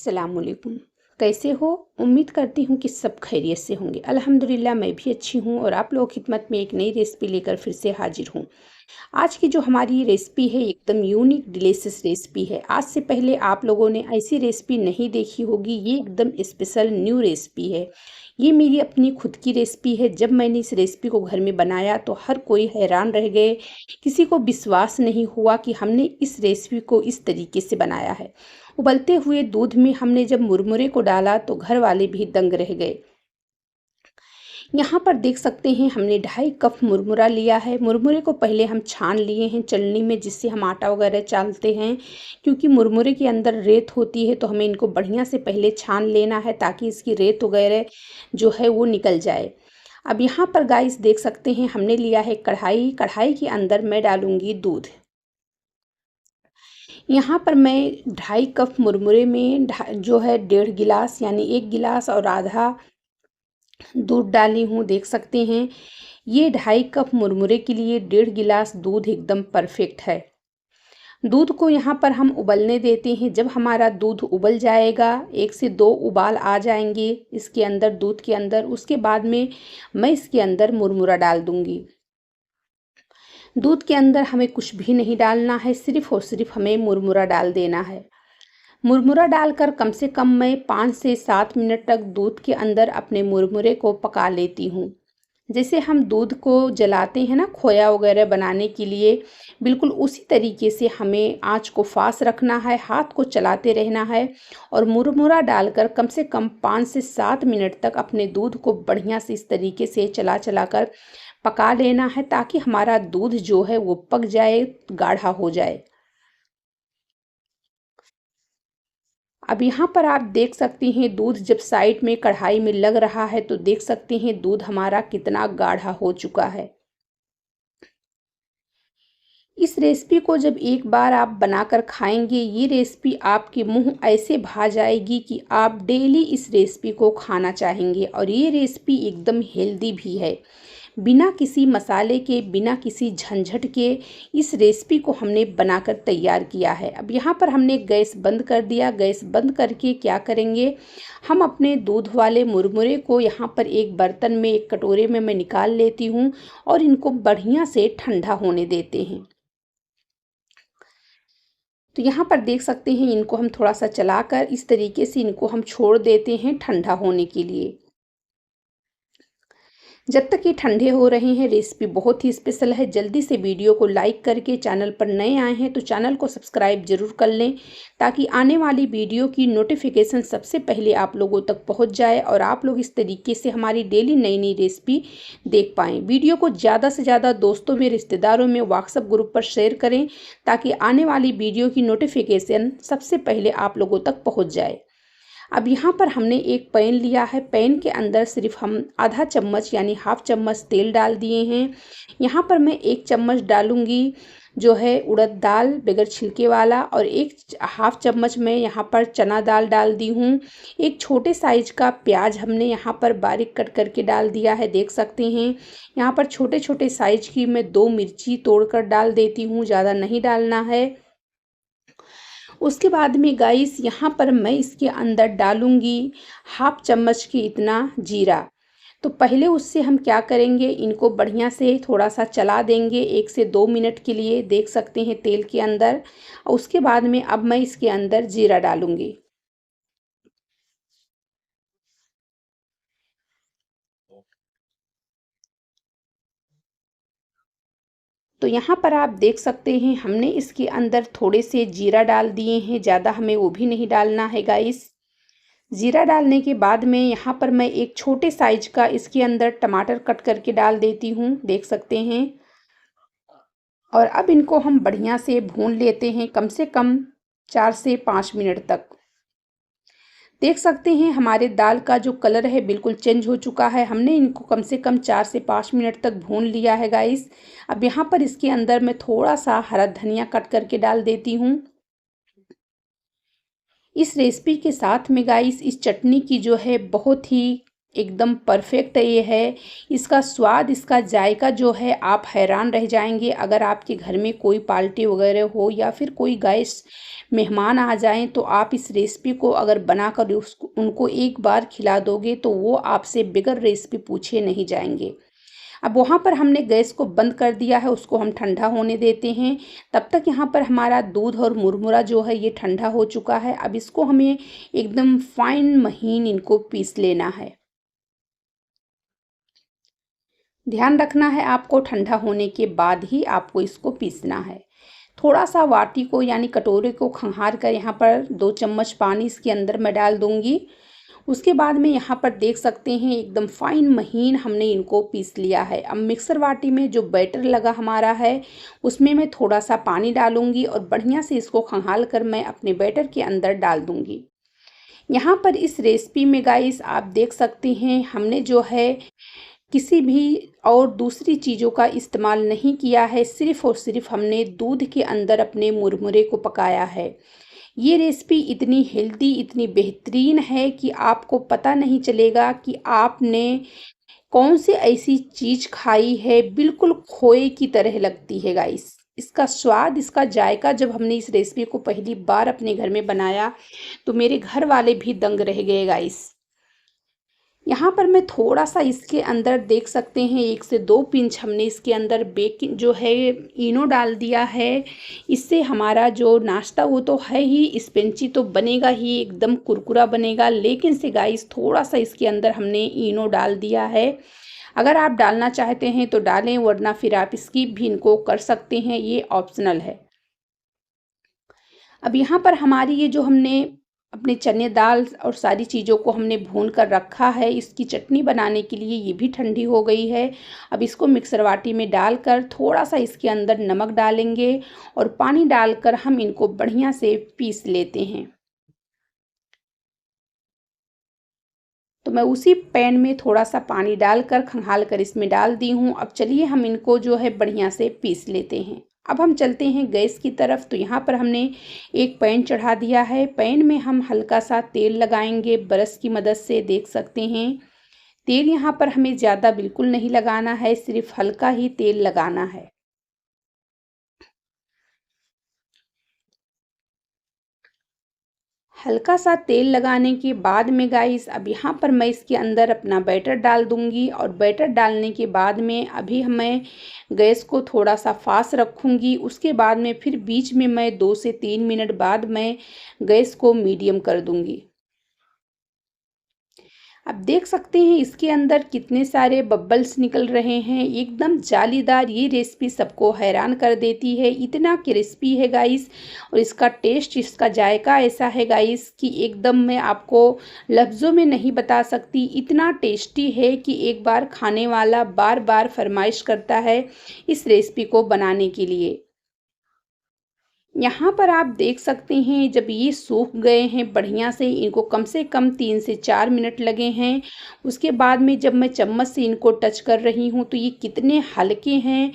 अस्सलामुअलैकुम। कैसे हो? उम्मीद करती हूँ कि सब खैरियत से होंगे। अल्हम्दुलिल्लाह मैं भी अच्छी हूँ और आप लोगों की खिदमत में एक नई रेसिपी लेकर फिर से हाजिर हूँ। आज की जो हमारी रेसिपी है एकदम यूनिक डिलीशियस रेसिपी है। आज से पहले आप लोगों ने ऐसी रेसिपी नहीं देखी होगी। ये एकदम स्पेशल न्यू रेसिपी है। ये मेरी अपनी खुद की रेसिपी है। जब मैंने इस रेसिपी को घर में बनाया तो हर कोई हैरान रह गए। किसी को विश्वास नहीं हुआ कि हमने इस रेसिपी को इस तरीके से बनाया है। उबलते हुए दूध में हमने जब मुरमुरे को डाला तो घर वाले भी दंग रह गए। यहाँ पर देख सकते हैं हमने 2.5 कप मुरमुरा लिया है। मुरमुरे को पहले हम छान लिए हैं चलनी में, जिससे हम आटा वगैरह चालते हैं। क्योंकि मुरमुरे के अंदर रेत होती है तो हमें इनको बढ़िया से पहले छान लेना है ताकि इसकी रेत वगैरह जो है वो निकल जाए। अब यहाँ पर गाइस देख सकते हैं हमने लिया है कढ़ाई। कढ़ाई के अंदर मैं डालूंगी दूध। यहाँ पर मैं 2.5 कप मुरमुरे में जो है 1.5 गिलास यानी 1 गिलास और आधा दूध डाली हूँ। देख सकते हैं ये 2.5 कप मुरमुरे के लिए 1.5 गिलास दूध एकदम परफेक्ट है। दूध को यहाँ पर हम उबलने देते हैं। जब हमारा दूध उबल जाएगा, 1 से 2 उबाल आ जाएंगे इसके अंदर, दूध के अंदर, उसके बाद में मैं इसके अंदर मुरमुरा डाल दूँगी। दूध के अंदर हमें कुछ भी नहीं डालना है, सिर्फ़ और सिर्फ हमें मुरमुरा डाल देना है। मुरमुरा डालकर कम से कम मैं 5 से 7 मिनट तक दूध के अंदर अपने मुरमुरे को पका लेती हूँ। जैसे हम दूध को जलाते हैं ना खोया वगैरह बनाने के लिए, बिल्कुल उसी तरीके से हमें आंच को फास्ट रखना है, हाथ को चलाते रहना है और मुरमुरा डालकर कम से कम 5 से 7 मिनट तक अपने दूध को बढ़िया से इस तरीके से चला चला कर पका लेना है ताकि हमारा दूध जो है वो पक जाए, गाढ़ा हो जाए। अब यहाँ पर आप देख सकती हैं दूध जब साइड में कढ़ाई में लग रहा है तो देख सकते हैं दूध हमारा कितना गाढ़ा हो चुका है। इस रेसिपी को जब एक बार आप बनाकर खाएंगे, ये रेसिपी आपके मुंह ऐसे भा जाएगी कि आप डेली इस रेसिपी को खाना चाहेंगे। और ये रेसिपी एकदम हेल्दी भी है। बिना किसी मसाले के, बिना किसी झंझट के इस रेसिपी को हमने बनाकर तैयार किया है। अब यहाँ पर हमने गैस बंद कर दिया। गैस बंद करके क्या करेंगे, हम अपने दूध वाले मुरमुरे को यहाँ पर एक बर्तन में, एक कटोरे में मैं निकाल लेती हूँ और इनको बढ़िया से ठंडा होने देते हैं। तो यहाँ पर देख सकते हैं इनको हम थोड़ा सा चलाकर इस तरीके से इनको हम छोड़ देते हैं ठंडा होने के लिए। जब तक ये ठंडे हो रहे हैं, रेसिपी बहुत ही स्पेशल है। जल्दी से वीडियो को लाइक करके, चैनल पर नए आए हैं तो चैनल को सब्सक्राइब जरूर कर लें ताकि आने वाली वीडियो की नोटिफिकेशन सबसे पहले आप लोगों तक पहुंच जाए और आप लोग इस तरीके से हमारी डेली नई नई रेसिपी देख पाएँ। वीडियो को ज़्यादा से ज़्यादा दोस्तों में, रिश्तेदारों में, व्हाट्सएप ग्रुप पर शेयर करें ताकि आने वाली वीडियो की नोटिफिकेशन सबसे पहले आप लोगों तक पहुँच जाए। अब यहाँ पर हमने एक पैन लिया है। पैन के अंदर सिर्फ हम आधा चम्मच यानी हाफ चम्मच तेल डाल दिए हैं। यहाँ पर मैं 1 चम्मच डालूंगी जो है उड़द दाल बगैर छिलके वाला, और 1 हाफ चम्मच मैं यहाँ पर चना दाल डाल दी हूँ। एक छोटे साइज का प्याज हमने यहाँ पर बारीक कट करके डाल दिया है। देख सकते हैं यहाँ पर छोटे छोटे साइज की मैं 2 मिर्ची तोड़कर डाल देती हूँ, ज़्यादा नहीं डालना है। उसके बाद में गाइस यहाँ पर मैं इसके अंदर डालूंगी हाफ चम्मच की इतना जीरा। तो पहले उससे हम क्या करेंगे, इनको बढ़िया से थोड़ा सा चला देंगे 1 से 2 मिनट के लिए। देख सकते हैं तेल के अंदर। उसके बाद में अब मैं इसके अंदर जीरा डालूंगी। तो यहाँ पर आप देख सकते हैं हमने इसके अंदर थोड़े से जीरा डाल दिए हैं, ज़्यादा हमें वो भी नहीं डालना है गाइस। जीरा डालने के बाद में यहाँ पर मैं एक छोटे साइज का इसके अंदर टमाटर कट करके डाल देती हूँ। देख सकते हैं। और अब इनको हम बढ़िया से भून लेते हैं कम से कम 4 से 5 मिनट तक। देख सकते हैं हमारे दाल का जो कलर है बिल्कुल चेंज हो चुका है। हमने इनको कम से कम 4 से 5 मिनट तक भून लिया है गाइस। अब यहाँ पर इसके अंदर मैं थोड़ा सा हरा धनिया कट करके डाल देती हूँ। इस रेसिपी के साथ में गाइस इस चटनी की जो है बहुत ही एकदम परफेक्ट ये है। इसका स्वाद, इसका जायका जो है आप हैरान रह जाएंगे। अगर आपके घर में कोई पार्टी वगैरह हो या फिर कोई गेस्ट मेहमान आ जाएं तो आप इस रेसिपी को अगर बनाकर उसको उनको एक बार खिला दोगे तो वो आपसे बगैर रेसिपी पूछे नहीं जाएंगे। अब वहाँ पर हमने गैस को बंद कर दिया है, उसको हम ठंडा होने देते हैं। तब तक यहाँ पर हमारा दूध और मुरमुरा जो है ये ठंडा हो चुका है। अब इसको हमें एकदम फाइन महीन इनको पीस लेना है। ध्यान रखना है आपको ठंडा होने के बाद ही आपको इसको पीसना है। थोड़ा सा वाटी को यानी कटोरे को खंगार कर यहाँ पर 2 चम्मच पानी इसके अंदर मैं डाल दूंगी। उसके बाद में यहाँ पर देख सकते हैं एकदम फाइन महीन हमने इनको पीस लिया है। अब मिक्सर वाटी में जो बैटर लगा हमारा है उसमें मैं थोड़ा सा पानी डालूंगी और बढ़िया से इसको खंगाल कर मैं अपने बैटर के अंदर डाल दूंगी। यहाँ पर इस रेसिपी में गाइस आप देख सकते हैं हमने जो है किसी भी और दूसरी चीज़ों का इस्तेमाल नहीं किया है, सिर्फ़ और सिर्फ हमने दूध के अंदर अपने मुरमुरे को पकाया है। ये रेसिपी इतनी हेल्दी, इतनी बेहतरीन है कि आपको पता नहीं चलेगा कि आपने कौन सी ऐसी चीज़ खाई है, बिल्कुल खोए की तरह लगती है गाइस। इसका स्वाद, इसका जायका जब हमने इस रेसिपी को पहली बार अपने घर में बनाया तो मेरे घर वाले भी दंग रह गए गाइस। यहाँ पर मैं थोड़ा सा इसके अंदर देख सकते हैं 1 से 2 पिंच हमने इसके अंदर बेकिंग जो है इनो डाल दिया है। इससे हमारा जो नाश्ता वो तो है ही स्पंजी तो बनेगा ही, एकदम कुरकुरा बनेगा, लेकिन से गाइस थोड़ा सा इसके अंदर हमने इनो डाल दिया है। अगर आप डालना चाहते हैं तो डालें, वरना फिर आप स्किप भी इनको कर सकते हैं, ये ऑप्शनल है। अब यहाँ पर हमारी ये जो हमने अपने चने दाल और सारी चीज़ों को हमने भून कर रखा है इसकी चटनी बनाने के लिए, ये भी ठंडी हो गई है। अब इसको मिक्सर वाटी में डालकर थोड़ा सा इसके अंदर नमक डालेंगे और पानी डालकर हम इनको बढ़िया से पीस लेते हैं। तो मैं उसी पैन में थोड़ा सा पानी डालकर खंगाल कर इसमें डाल दी हूँ। अब चलिए हम इनको जो है बढ़िया से पीस लेते हैं। अब हम चलते हैं गैस की तरफ। तो यहाँ पर हमने एक पैन चढ़ा दिया है। पैन में हम हल्का सा तेल लगाएंगे ब्रश की मदद से, देख सकते हैं। तेल यहाँ पर हमें ज़्यादा बिल्कुल नहीं लगाना है, सिर्फ हल्का ही तेल लगाना है। हल्का सा तेल लगाने के बाद में गाइस अब यहाँ पर मैं इसके अंदर अपना बैटर डाल दूंगी और बैटर डालने के बाद में अभी मैं गैस को थोड़ा सा फास्ट रखूंगी। उसके बाद में फिर बीच में मैं 2 से 3 मिनट बाद मैं गैस को मीडियम कर दूंगी। अब देख सकते हैं इसके अंदर कितने सारे बबल्स निकल रहे हैं, एकदम जालीदार। ये रेसिपी सबको हैरान कर देती है, इतना क्रिस्पी है गाइस। और इसका टेस्ट, इसका जायका ऐसा है गाइस कि एकदम मैं आपको लफ्ज़ों में नहीं बता सकती, इतना टेस्टी है कि एक बार खाने वाला बार बार फरमाइश करता है इस रेसिपी को बनाने के लिए। यहाँ पर आप देख सकते हैं जब ये सूख गए हैं बढ़िया से कम 3 से 4 मिनट लगे हैं। उसके बाद में जब मैं चम्मच से इनको टच कर रही हूँ तो ये कितने हल्के हैं,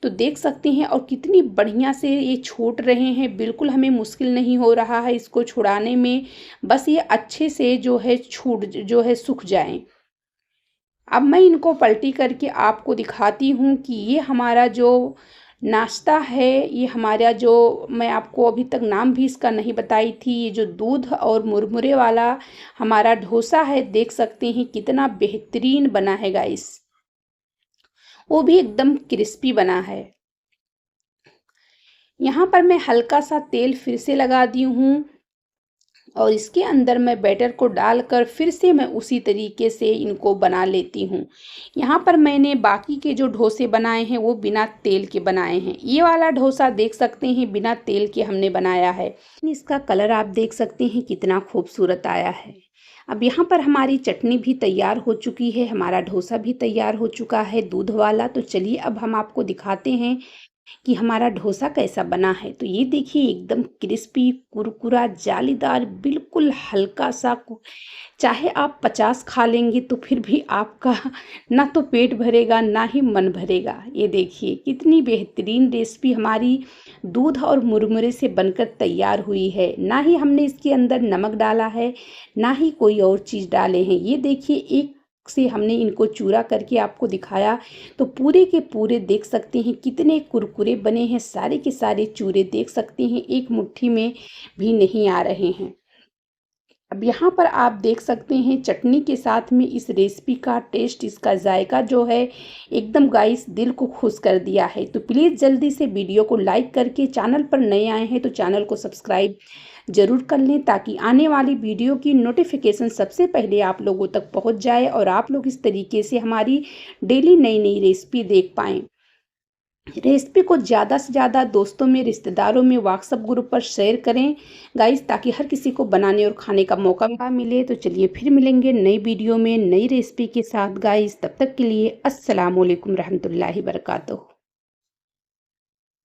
तो देख सकते हैं, और कितनी बढ़िया से ये छूट रहे हैं। बिल्कुल हमें मुश्किल नहीं हो रहा है इसको छुड़ाने में, बस ये अच्छे से जो है सूख जाएं। अब मैं इनको पलटी करके आपको दिखाती हूँ कि ये हमारा जो नाश्ता है, ये हमारा जो, मैं आपको अभी तक नाम भी इसका नहीं बताई थी, ये जो दूध और मुरमुरे वाला हमारा डोसा है, देख सकते हैं कितना बेहतरीन बना है गाइस। वो भी एकदम क्रिस्पी बना है। यहाँ पर मैं हल्का सा तेल फिर से लगा दी हूँ और इसके अंदर मैं बैटर को डालकर फिर से मैं उसी तरीके से इनको बना लेती हूँ। यहाँ पर मैंने बाकी के जो डोसे बनाए हैं वो बिना तेल के बनाए हैं। ये वाला डोसा देख सकते हैं बिना तेल के हमने बनाया है। इसका कलर आप देख सकते हैं कितना खूबसूरत आया है। अब यहाँ पर हमारी चटनी भी तैयार हो चुकी है, हमारा डोसा भी तैयार हो चुका है दूध वाला। तो चलिए अब हम आपको दिखाते हैं कि हमारा डोसा कैसा बना है। तो ये देखिए एकदम क्रिस्पी, कुरकुरा, जालीदार, बिल्कुल हल्का सा। चाहे आप 50 खा लेंगे तो फिर भी आपका ना तो पेट भरेगा ना ही मन भरेगा। ये देखिए कितनी बेहतरीन रेसिपी हमारी दूध और मुरमुरे से बनकर तैयार हुई है। ना ही हमने इसके अंदर नमक डाला है, ना ही कोई और चीज़ डाले हैं। ये देखिए एक से हमने इनको चूरा करके आपको दिखाया, तो पूरे के पूरे देख सकते हैं कितने कुरकुरे बने हैं। सारे के सारे चूरे देख सकते हैं एक मुट्ठी में भी नहीं आ रहे हैं। अब यहाँ पर आप देख सकते हैं चटनी के साथ में इस रेसिपी का टेस्ट, इसका जायका जो है एकदम गाइस दिल को खुश कर दिया है। तो प्लीज़ जल्दी से वीडियो को लाइक करके, चैनल पर नए आए हैं तो चैनल को सब्सक्राइब ज़रूर कर लें, ताकि आने वाली वीडियो की नोटिफिकेशन सबसे पहले आप लोगों तक पहुँच जाए और आप लोग इस तरीके से हमारी डेली नई नई रेसिपी देख पाएँ। रेसिपी को ज़्यादा से ज़्यादा दोस्तों में, रिश्तेदारों में, व्हाट्सएप ग्रुप पर शेयर करें गाइस, ताकि हर किसी को बनाने और खाने का मौका मिले। तो चलिए फिर मिलेंगे नई वीडियो में नई रेसिपी के साथ गाइस, तब तक के लिए अस्सलाम वालेकुम रहमतुल्लाहि बरकातुहू।